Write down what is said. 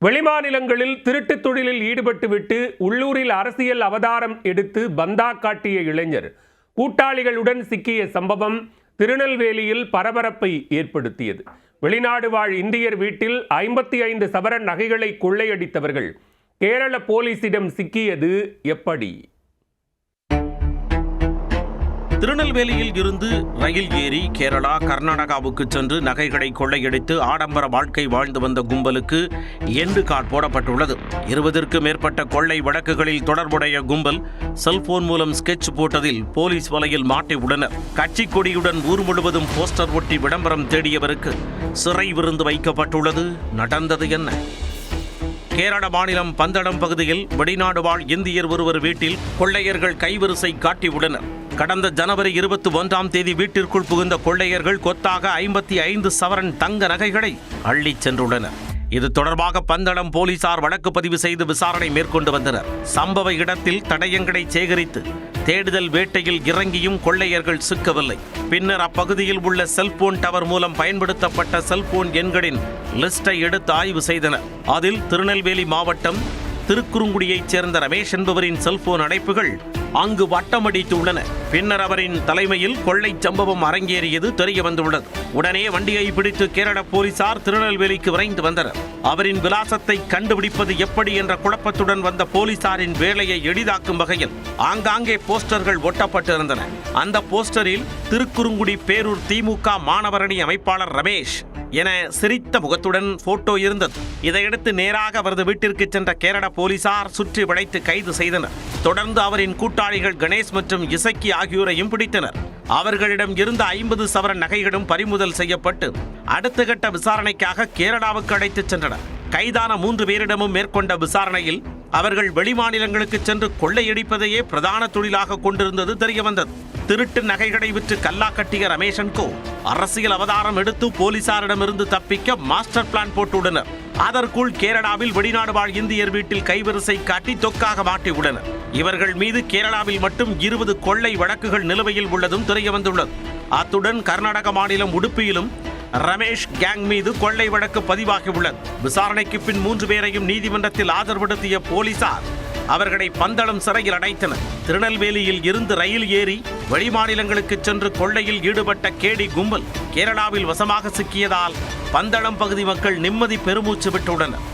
வெளிமாநிலங்களில் திருட்டுத் தொழிலில் ஈடுபட்டுவிட்டு உள்ளூரில் அரசியல் அவதாரம் எடுத்து பந்தா காட்டிய இளைஞர் கூட்டாளிகளுடன் சிக்கிய சம்பவம் திருநெல்வேலியில் பரபரப்பை ஏற்படுத்தியது. வெளிநாடு வாழ் இந்தியர் வீட்டில் 55 சவரன் நகைகளை கொள்ளையடித்தவர்கள் கேரள போலீசிடம் சிக்கியது எப்படி? திருநெல்வேலியில் இருந்து ரயில் ஏறி கேரளா, கர்நாடகாவுக்கு சென்று நகைகளை கொள்ளையடித்து ஆடம்பர வாழ்க்கை வாழ்ந்து வந்த கும்பலுக்கு எண்டு கார்டு போடப்பட்டுள்ளது. 20க்கும் மேற்பட்ட கொள்ளை வழக்குகளில் தொடர்புடைய கும்பல் செல்போன் மூலம் ஸ்கெட்ச் போட்டதில் போலீஸ் வலையில் மாட்டியுள்ளனர். கட்சி கொடியுடன் ஊர் முழுவதும் போஸ்டர் ஒட்டி விளம்பரம் தேடியவருக்கு சிறை விருந்து வைக்கப்பட்டுள்ளது. நடந்தது என்ன? கேரள மாநிலம் பந்தளம் பகுதியில் வெளிநாடு வாழ் இந்தியர் ஒருவர் வீட்டில் கொள்ளையர்கள் கைவரிசை காட்டியுள்ளனர். கடந்த ஜனவரி 21ஆம் தேதி வீட்டிற்குள் புகுந்த கொள்ளையர்கள் கொத்தாக 55 சவரன் தங்க நகைகளை அள்ளிச் சென்றுள்ளனர். இது தொடர்பாக பந்தளம் போலீசார் வழக்கு பதிவு செய்து விசாரணை மேற்கொண்டு வந்தனர். சம்பவ இடத்தில் தடயங்களை சேகரித்து தேடுதல் வேட்டையில் இறங்கியும் கொள்ளையர்கள் சிக்கவில்லை. பின்னர் அப்பகுதியில் உள்ள செல்போன் டவர் மூலம் பயன்படுத்தப்பட்ட செல்போன் எண்களின் லிஸ்டை எடுத்து ஆய்வு செய்தனர். அதில் திருநெல்வேலி மாவட்டம் திருக்குறுங்குடியைச் சேர்ந்த ரமேஷ் என்பவரின் செல்போன் அழைப்புகள் அங்கு வட்டமடித்துள்ளன. பின்னர் அவரின் தலைமையில் கொள்ளை சம்பவம் அரங்கேறியது தெரிய வந்துள்ளது. உடனே வண்டியை பிடித்து கேரள போலீசார் திருநெல்வேலிக்கு விரைந்து வந்தனர். அவரின் விலாசத்தை கண்டுபிடிப்பது எப்படி என்ற குழப்பத்துடன் வந்த போலீசாரின் வேலையை எளிதாக்கும் வகையில் ஆங்காங்கே போஸ்டர்கள் ஒட்டப்பட்டிருந்தன. அந்த போஸ்டரில் திருக்குறுங்குடி பேரூர் திமுக மாணவரணி அமைப்பாளர் ரமேஷ் என சிரித்த முகத்துடன் போட்டோ இருந்தது. இதையடுத்து நேராக அவரது வீட்டிற்கு சென்ற கேரள போலீசார் சுற்றி வளைத்து கைது செய்தனர். தொடர்ந்து அவரின் கூட்டாளிகள் கணேஷ் மற்றும் இசக்கி ஆகியோரையும் பிடித்தனர். அவர்களிடம் இருந்த 50 சவரன் நகைகளும் பறிமுதல் செய்யப்பட்டு அடுத்த கட்ட விசாரணைக்காக கேரளாவுக்கு அழைத்துச் சென்றனர். கைதான 3 பேரிடமும் மேற்கொண்ட விசாரணையில் அவர்கள் வெளிமாநிலங்களுக்கு சென்று கொள்ளையடிப்பதையே பிரதான தொழிலாக கொண்டிருந்தது தெரியவந்தது. திருட்டு நகைகளை விற்று கல்லா கட்டிய ரமேஷன்கோ அரசியல் அவதாரம் எடுத்து போலீசாரிடமிருந்து தப்பிக்க மாஸ்டர் பிளான் போட்டுள்ளனர். அதற்குள் கேரளாவில் வெளிநாடு வாழ் இந்தியர் வீட்டில் கைவரிசை காட்டி தொக்காக மாட்டியுள்ளனர். இவர்கள் மீது கேரளாவில் மட்டும் 20 கொள்ளை வழக்குகள் நிலுவையில் உள்ளதும் தெரியவந்துள்ளது. அத்துடன் கர்நாடக மாநிலம் உடுப்பியிலும் ரமேஷ் கேங் மீது கொள்ளை வழக்கு பதிவாகியுள்ளது. விசாரணைக்கு பின் 3 பேரையும் நீதிமன்றத்தில் ஆஜர்படுத்திய போலீசார் அவர்களை பந்தளம் சிறையில் அடைத்தனர். திருநெல்வேலியில் இருந்து ரயில் ஏறி வெளிமாநிலங்களுக்கு சென்று கொள்ளையில் ஈடுபட்ட கேடி கும்பல் கேரளாவில் வசமாக சிக்கியதால் பந்தளம் பகுதி மக்கள் நிம்மதி பெருமூச்சு விட்டுள்ளனர்.